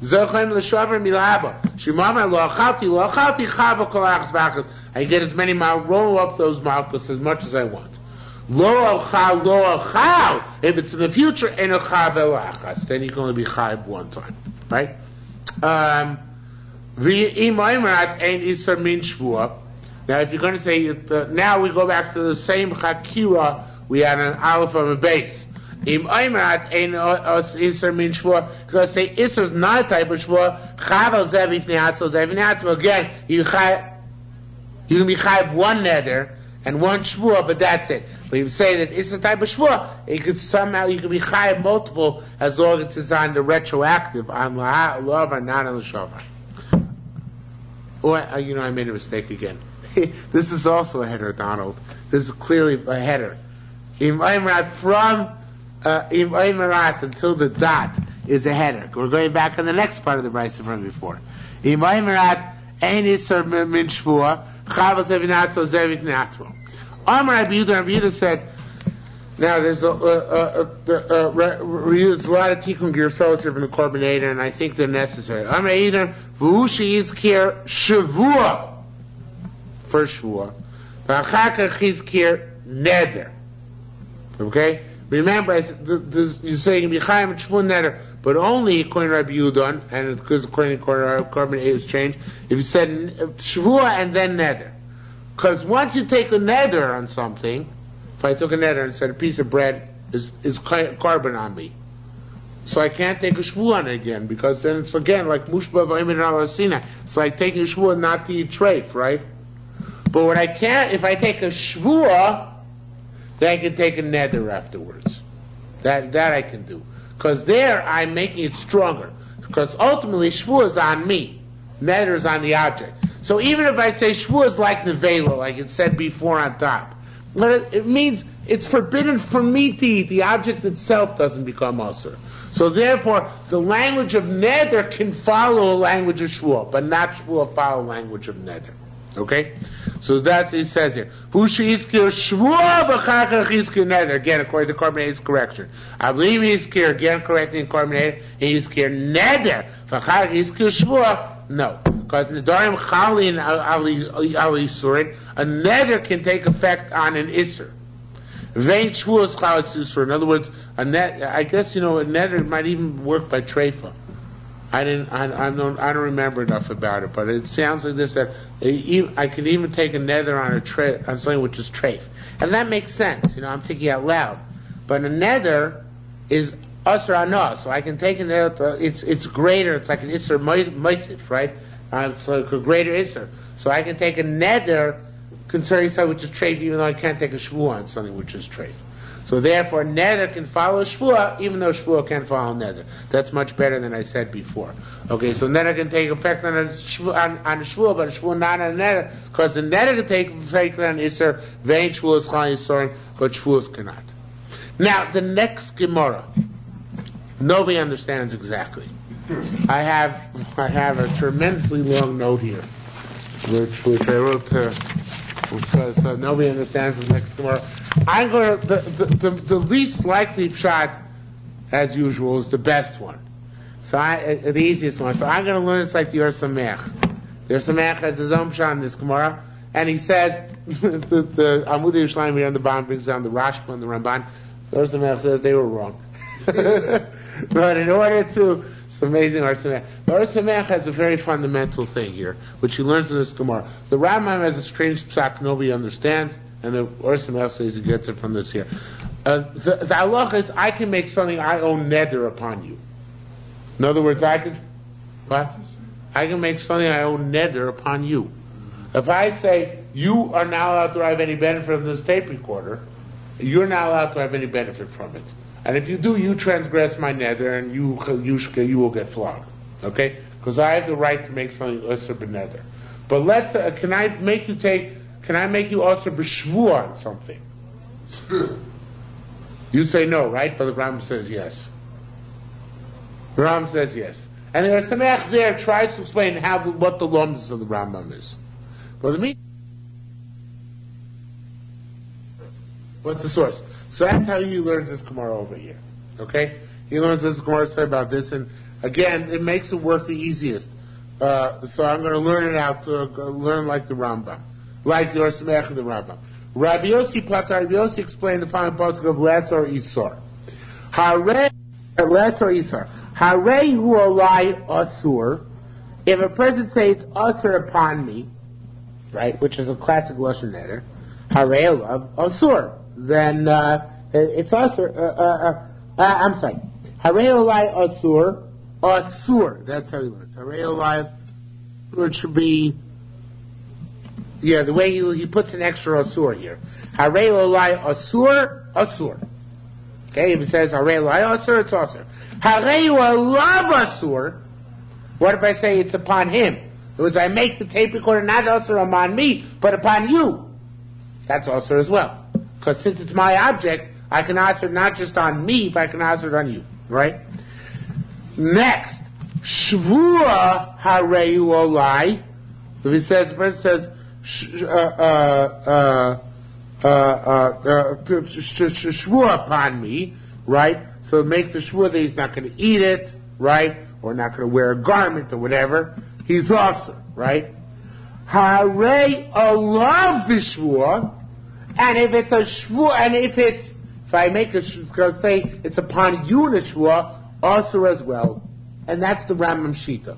Zochem l'shaver milaba. Shimamar lo achalti chava kol achas v'achas. I get as many roll up those malchus as much as I want. Lo achal. If it's in the future, en achal velachas, then you can only be chayav 1 time, right? V'imoimrat ein isar min shvuah. Now, if you're going to say now we go back to the same chakira we had an aleph on the base. Imoimrat ein isar min shvuah. Because say isar is not a type of shvuah. Chavel zev ifnei atzol zev ifnei atzol. Again, you can be chayav 1 neder and 1 shvuah, but that's it. But you say that it's a type of shvuah, you could be chayav multiple as long as it's on the retroactive, on la'av and not on the shavar. Or, I made a mistake again. This is also a header, Donald. This is clearly a header. Im Aymarat until the dot is a header. We're going back on the next part of the brayso from before. Im Aymarat ein isar min shvuah, chav zev inatzol zev itnatzol. Rabbi Yehuda said, now there's a lot of tikkun gersos here from the Korban and I think they're necessary. Rabbi Yehuda, v'ushi yizkir shavua, first shvuah, v'achar kach yizkir neder. Okay? Remember, you're saying you can be chayim and shvuah neder but only according to Rabbi Yudon, and because according to Korban is changed, if you said Shvua and then Neder. Because once you take a Neder on something, if I took a Neder and said a piece of bread is carbon on me, so I can't take a Shvua on it again, because then it's again like Mushba V'Omer Al Sina. It's like taking a Shvua not to eat treif, right? But what I can't, if I take a Shvua, then I can take a Neder afterwards. That I can do. Because there I'm making it stronger. Because ultimately Shvua is on me. Neder is on the object. So even if I say Shvua is like Nevela, like it said before on top, but it means it's forbidden for me to eat. The object itself doesn't become Asur. So therefore, the language of Neder can follow a language of Shvua, but not Shvua follow language of Neder. Okay? So that's what he says here. Again, according to Korban correction. I believe he's clear, again, correcting Korban he's clear Neder. No. Because Nedarim Chalin Ali Surin, a Neder can take effect on an Isser. Vein Shvuas Chalatz Isser. In other words, I guess, a Neder might even work by Treifa. I don't remember enough about it, but it sounds like this, that I can even take a Neder on something which is treif. And that makes sense, I'm thinking out loud. But a Neder is Asr Anah, so I can take a Neder, it's greater, it's like an Isser Meitzif, right? It's like a greater Isser. So I can take a Neder concerning something which is treif, even though I can't take a Shvuah on something which is treif. So therefore, Neder can follow Shvuah, even though Shvuah can't follow Neder. That's much better than I said before. Okay, so Neder can take effect on a Shvuah, but a Shvuah not on a Neder, because the Neder can take effect on Isser, Vein Shvuah is Chal Yisroin, but Shvuah cannot. Now, the next Gemara, nobody understands exactly. I have a tremendously long note here, which I wrote because nobody understands the next Gemara. I'm going to the least likely shot, as usual, is the best one. So the easiest one. So I'm going to learn it's like the Yerushalmi. The Yerushalmi has his own shot in this Gemara, and he says the Amud Yerushalmi on the bottom brings down the Rashba and the Ramban. The Yerushalmi says they were wrong, but in order to, it's amazing Yerushalmi. The Yerushalmi has a very fundamental thing here, which he learns in this Gemara. The Rambam has a strange psak nobody understands. And the Yerushalmi says he gets it from this here. The halacha is I can make something I own neder upon you. In other words, I can make something I own neder upon you. If I say you are not allowed to have any benefit from this tape recorder, you're not allowed to have any benefit from it. And if you do, you transgress my neder, and you will get flogged. Okay? Because I have the right to make something usher b'neder. But let's can I make you also b'shvua on something? You say no, right? But the Rambam says yes. The Rambam says yes. And the Yerushalmi there tries to explain what the lumdus of the Rambam is. But what's the source? So that's how he learns this Gemara over here. Okay? He learns this Gemara story about this, and again, it makes the work the easiest. So I'm going to learn it out, learn like the Rambam. Like the Yerushalmi and the Rambam. Rabbi Yossi explained the following pasuk of Lesor Isar. Lesor Isar. Harei hu olai asur. If a person says it's asur upon me, right, which is a classic lashon neder, harei olav asur, then it's asur. I'm sorry. Harei olai asur. That's how he learns. Harei olai, it should be. Yeah, the way he puts an extra asur here. Harei olai asur. Okay, if it says harei olai asur, it's asur. Harei olav asur. What if I say it's upon him? In other words, I make the tape recorder not asur upon me, but upon you. That's asur as well. Because since it's my object, I can asur not just on me, but I can asur on you. Right? Next, shvua harei olai. If it says, the person says, shvua upon me, right? So it makes a shvua that he's not going to eat it, right? Or not going to wear a garment or whatever. He's awesome, right? Harei olav v'shvua, and if it's a shvua, and if I make a shvua, say it's upon you in a shvua, also as well, and that's the Rambam Shita.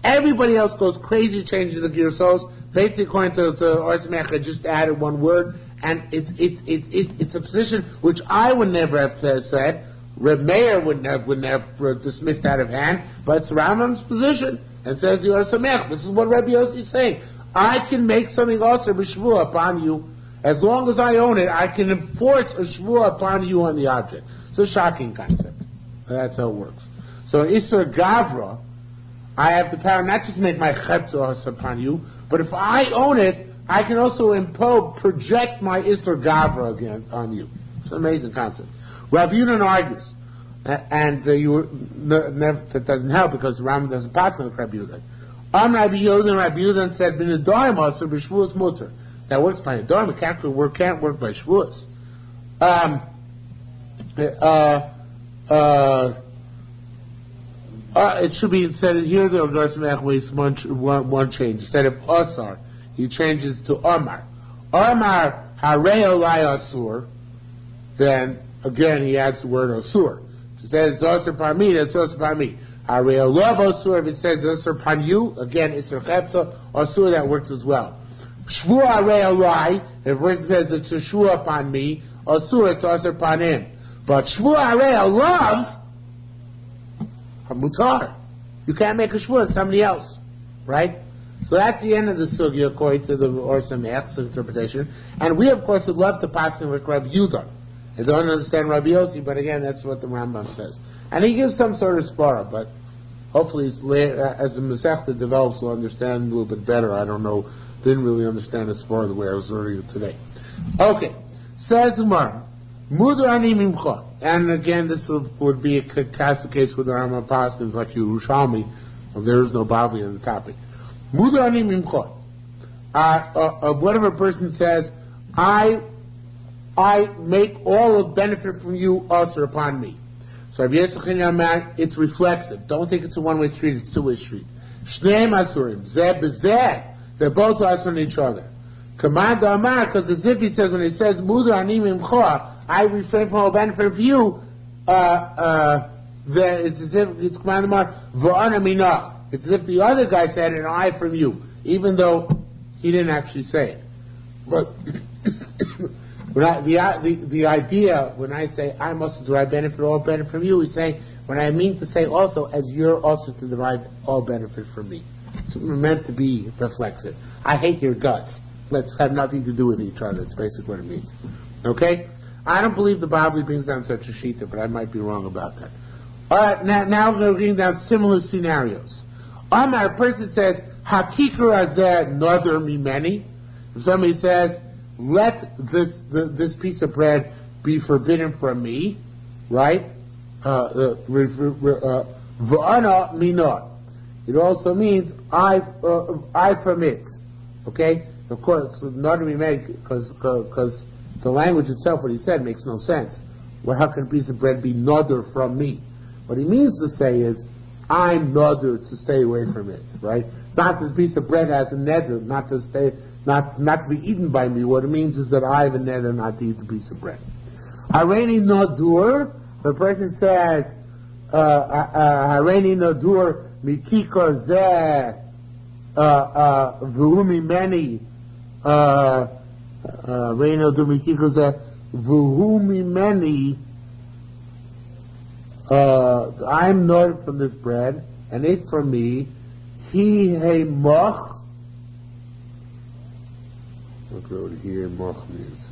Everybody else goes crazy changing the Girsos. Basically, according to Orsamech, I just added one word, and it's a position which I would never have said. Reb Meir would never dismissed out of hand, but it's Rambam's position, and says the Orsamech. This is what Rabbi Yossi is saying. I can make something also b'shvua upon you. As long as I own it, I can enforce a shvua upon you on the object. It's a shocking concept. That's how it works. So in Isser Gavra, I have the power not just to make my chetzos upon you, but if I own it, I can also project my Isser Gavra again on you. It's an amazing concept. Rabbi Yudan argues, and that doesn't help because the Rambam doesn't pass on Rabbi Yudan. Rabbi Yudan said, "B'nedarim also b'shvuas muter." That works by nedarim. It can't work by shvuas. It should be instead of here. The Orsamech makes one change. Instead of asar, he changes to amar. Amar harei olai asur. Then again, he adds the word asur. Instead, it's asur upon me. That's asur upon me. Harei olav asur. If it says asur upon you, again, isur chepta asur. That works as well. Shvua harei olai. If it says it's a shvua upon me, asur. It's asur upon him. But shvua harei olav. Mutar. You can't make a shvua, it's somebody else. Right? So that's the end of the sugya according to the Orsamech's interpretation. And we, of course, would love to pass him with Rabbi Yudan. I don't understand Rabbi Yossi, but again, that's what the Rambam says. And he gives some sort of spara, but hopefully as the Masechta develops, we'll understand a little bit better. I don't know, didn't really understand the spara the way I was learning it today. Okay. Says the Gemara, Mudu ani mimcha. And again, this would be a classic case with the Rambam Paskins like Yerushalmi. There is no Bavli on the topic. Mudu ani mimcha. Whatever a person says, I make all the benefit from you also upon me. So it's reflexive. Don't think it's a one-way street, it's a two-way street. Shneim asurim, zeh bezeh. They're both us on each other. Command Amar, because as if he says, when he says, Mudu ani mimcha, I refrain from all benefit for you, then it's as if it's command Amar, v'ana minach. It's as if the other guy said, an eye from you, even though he didn't actually say it. But the idea, when I say, I must derive benefit, all benefit from you, he's saying, when I mean to say also, as you're also to derive all benefit from me. It's meant to be reflexive. I hate your guts. Let's have nothing to do with each other. That's basically what it means. Okay? I don't believe the Bibli brings down such a shita, but I might be wrong about that. All right, now we're bringing down similar scenarios. A person says, Hakikar azeh nother mimeni. If somebody says, let this piece of bread be forbidden from me, right? V'ana minor. It also means I from it. Okay? Of course, not to be made because the language itself, what he said, makes no sense. Well, how can a piece of bread be nodder from me? What he means to say is, I'm nodder to stay away from it, right? It's not that the piece of bread has a neder, not to be eaten by me. What it means is that I have a neder not to eat the piece of bread. Hareini nodur, the person says, Hareini nodur mikikar zeh v'hu mimeni Reino Dumikikoza Vuhu Mimeni. I'm not from this bread, and it from me. He hey moch. Look what he hey moch means.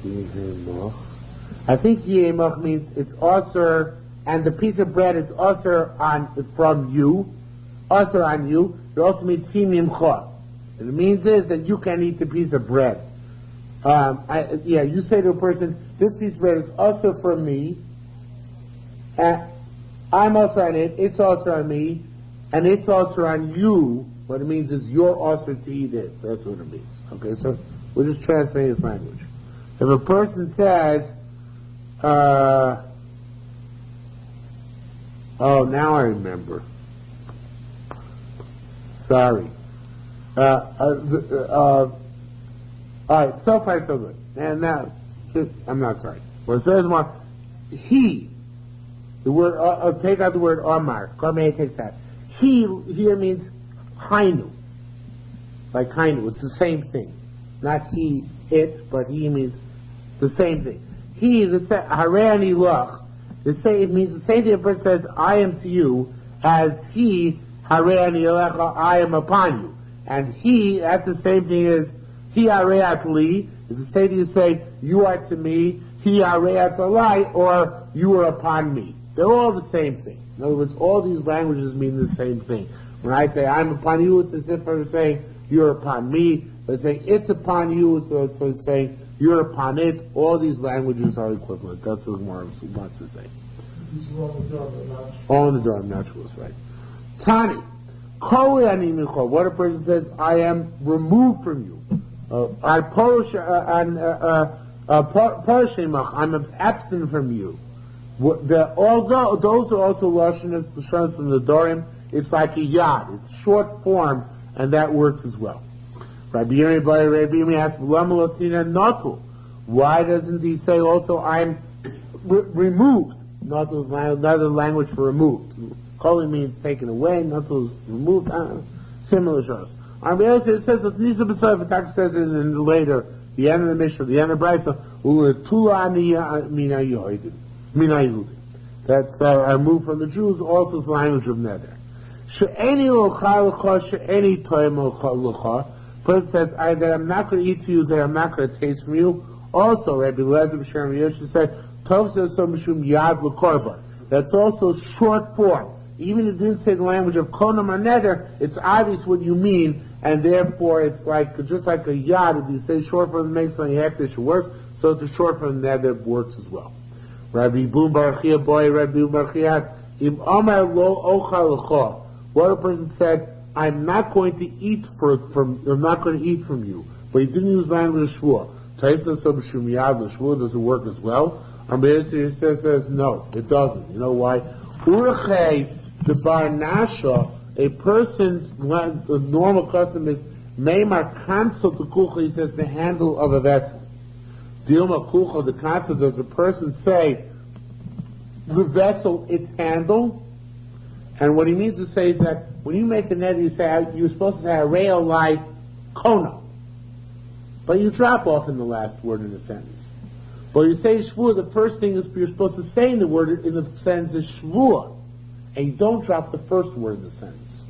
He hey moch. I think he hey moch means it's usher, and the piece of bread is usher from you. Also on you, it also means himimcha. What it means is that you can't eat the piece of bread. You say to a person, this piece of bread is also from me, and I'm also on it, it's also on me, and it's also on you. What it means is you're also to eat it. That's what it means. Okay, so we'll just translate this language. If a person says, oh, now I remember. Sorry. All right, so far so good. And now, I'm not sorry. When it says more, he, the word, take out the word Omar. Karmei takes that. He here means Hainu. Like Hainu, it's the same thing. Not he, it, but he means the same thing. He, the Harani Loch, it means the same thing. A person says, I am to you, as he, Harani Elecha, I am upon you. And he, that's the same thing as he Hareat Li, is the same thing as say, you are to me, he Hareat Alai, or you are upon me. They're all the same thing. In other words, all these languages mean the same thing. When I say I'm upon you, it's as if I'm saying you're upon me. But saying it's upon you, it's saying you're upon it. All these languages are equivalent. That's what Gemara wants to say. These are all the Dharma, All in the Dharma naturalists, right? Tani, Koli ani mincha. What a person says, I am removed from you. I'm absent from you. Although those are also Lashonas from the Nedarim, it's like a yad. It's short form, and that works as well. Rabbi Yirmi asks, Lama Latina Natu. Why doesn't he say also, I'm removed? Natu is another language for removed. Koli means taken away, Natu is removed. Similar shows. It says that Nisa B'Sayv, the says it in the later, the end of the Mishnah, the end of Brisa, Tula Mina Yehudim. That's I moved from the Jews, also is the language of Neder. She'eni locha l'cha, she'eni toim l'cha. First says, that I'm not going to eat for you, that I'm not going to taste from you. Also, Rabbi Lezer B'Shem Yoshe said, Tov says so mishum yad l'korban. That's also short form. Even if it didn't say the language of konam or neder, it's obvious what you mean, and therefore it's like, just like a yad, if you say short form makes on yakdish works, so the short form neder works as well. Rabbi Boom Barachia boy, Rabbi Boom Barachia asks, Im Amar lo ochal l'cha. What a person said, I'm not going to eat I'm not going to eat from you. But he didn't use language of shvur. Taisa sub shumiyad l'shvur doesn't work as well. Amir says no, it doesn't. You know why? Urchei the bar nasha, a person's the normal custom is meimar kansel to kucha. He says the handle of a vessel. Dilma kucha, the concept, does a person say the vessel, its handle? And what he means to say is that when you make a net, you say you're supposed to say a rail like kona, but you drop off in the last word in the sentence. But you say shvua, the first thing is you're supposed to say in the word in the sentence is shvua, and you don't drop the first word in the sentence.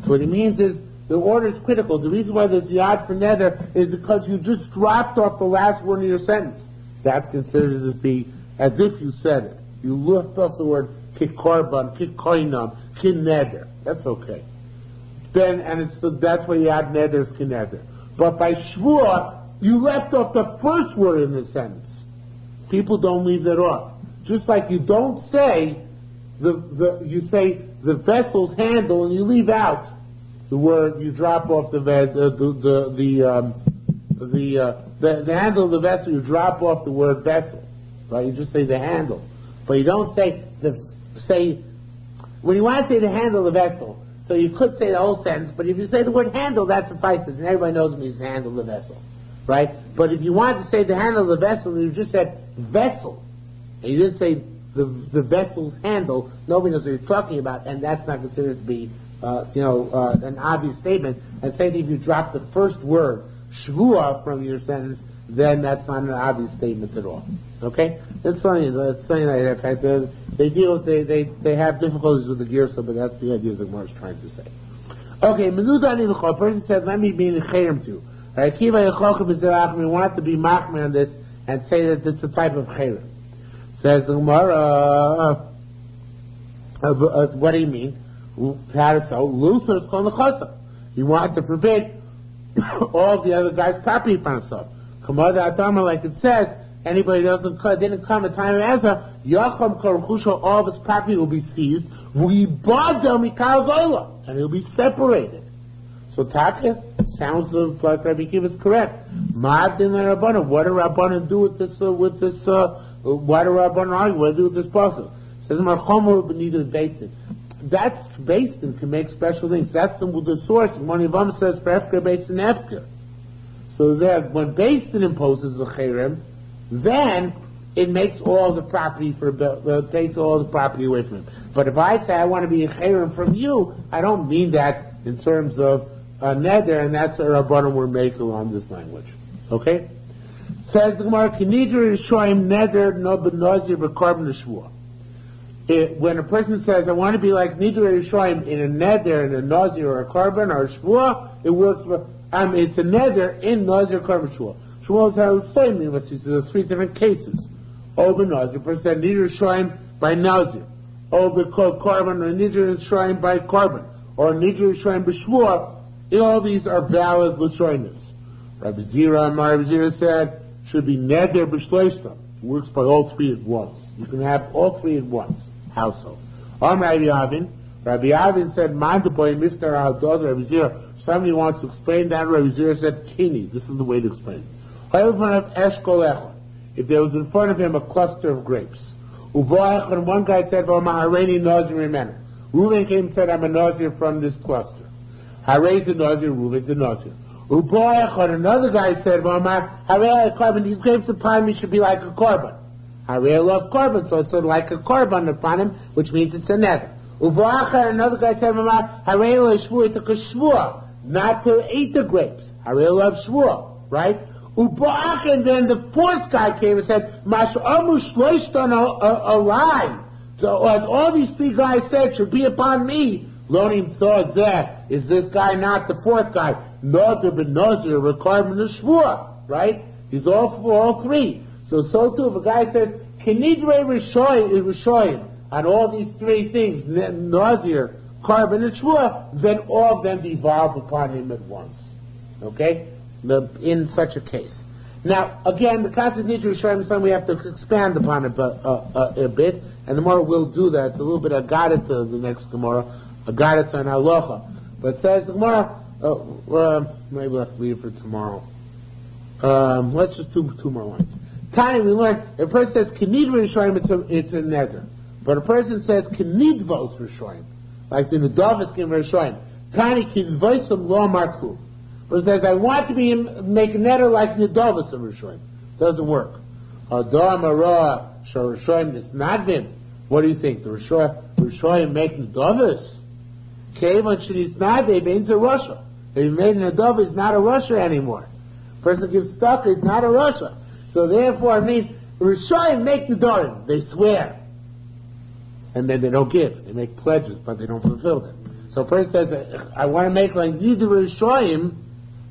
So what he means is the order is critical. The reason why there's yad for neder is because you just dropped off the last word in your sentence. That's considered to be as if you said it. You lift off the word kikorban, kikoinam, kineder. That's okay. Then, that's why you add neder's kineder. But by shvua, you left off the first word in the sentence. People don't leave that off. Just like you don't say you say the vessel's handle and you leave out the word, you drop off the handle of the vessel, you drop off the word vessel. Right? You just say the handle. But you don't say when you want to say the handle of the vessel, so you could say the whole sentence, but if you say the word handle, that suffices, and everybody knows it means the handle of the vessel. Right? But if you wanted to say the handle of the vessel, and you just said vessel, and you didn't say the vessel's handle, nobody knows what you're talking about, and that's not considered to be, an obvious statement. And say that if you drop the first word, shvua, from your sentence, then that's not an obvious statement at all. Okay? It's funny that, in fact, they have difficulties with the girsa, but that's the idea that Gemara is trying to say. Okay, menudani l'chol, a person said, let me be in the chayrim too. Right? Kiva yechochim b'zerach, we want to be machmer on this, and say that it's a type of chayrim. Says the Gemara, what do you mean? How to so? Lucer's called the chasa. You want to forbid all of the other guys' property upon himself. Kamada Adama, like it says, anybody didn't come at the time of Ezra, Yacham Karuchusha, all of his property will be seized, and he'll be separated. So Taka sounds like Rabbi Kiva is correct. Ma'adin Rabbanan. What do Rabbanan do with this? Why do Rabbanan argue? What do they do with this puzzle? It says Marchomer Benita Basin. That's Basin can make special things. That's the source. One of them says for Efker Basin Efker. So that when Basin imposes a cherem, then it makes all the property takes all the property away from him. But if I say I want to be a chayrim from you, I don't mean that in terms of neder, and that's a rabbanim we're making on this language. Okay? Says the Gemara, "Kinidra Yerushalmi Nedarim no benazir b'korban shvua." When a person says, "I want to be like Nidra Yerushalmi in a neder, in a nazir or a korban or a shvua," it works. It's a neder in nazir, korban, shvua. Shvua is how it's saying. You must see the three different cases. O benazir, person said Nidra Yerushalmi by nazir. O korban or Nidra Yerushalmi by korban or Nidra Yerushalmi b'shvua. All these are valid l'shoinis. Rabbi Zira said should be neder b'shloishta. It works by all three at once. You can have all three at once. Household. Rabbi Avin said, "Mandaboy miftar al dod." Rabbi Zira. Somebody wants to explain that. Rabbi Zira said, "Kini." This is the way to explain it. If there was in front of him a cluster of grapes, one guy said, Reuben came and said, "I'm a nazir from this cluster." Haray's a nazir. Reuben's a nazir. Another guy said, "These grapes upon me should be like a korban." Haray love korban, so it's like a korban upon him, which means it's a neder. Another guy said, "Haray love shvua," it took a shvua, not to eat the grapes. Haray love shvua, right? And then the fourth guy came and said, "Mash'amu shloishtan align." So all these three guys said should be upon me. Lonim saw that. Is this guy not the fourth guy? Nodr ben Nazir, korban shvua, right? He's all three. So too, if a guy says, "Kinidre Rishoyim," on all these three things, Nazir, korban, and shvua, then all of them devolve upon him at once. Okay? In such a case. Now, again, the concept of Nidre Rishoyim is something we have to expand upon a bit, and the more we'll do that. It's a little bit Agadah to the next Gemara, Agadah to an Halacha. But it says the Gemara, maybe we'll have to leave for tomorrow. Let's just do two more lines. Tani, we learned, if a person says Kinidva Rishoyim, it's a neder. But a person says Kinidvos Rishoyim, like the Nedavos Kim Rishoyim. Tani Kinidvosim Lo Marku. But it says, I want to make a neder like Nedavos Rishoyim. Doesn't work. Adam Arah Rishoyim is Nadvin. What do you think? The Rishoyim make Nedavos? Kevan Shadis Nade means a Russia. If you made an Nedavos, it's not a Russia anymore. Person gives stuff, it's not a Russia. So therefore, Rishoyim make Nedarim. They swear. And then they don't give. They make pledges, but they don't fulfill them. So a person says, I want to make like Nidre Rishoyim,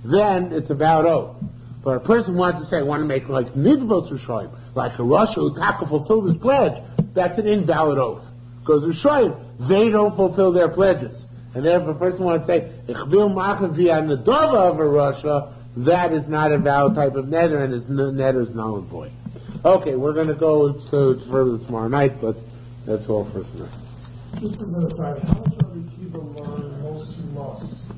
then it's a valid oath. But a person wants to say, I want to make like Nidvos Rishoyim, like a Russia who taka fulfilled his pledge, that's an invalid oath. Because Rishoyim, they don't fulfill their pledges. And then if a person wants to say, Ichvil Machem via Nedava of a Russia, that is not a valid type of neder, and his neder is null and void. Okay, we're going to go to further tomorrow night, but that's all for tonight. Just as an aside, how much are we keep learn most you lost?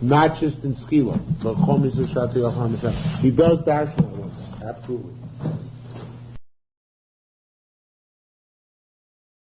Not just in Skila, but he does dash that one. Absolutely.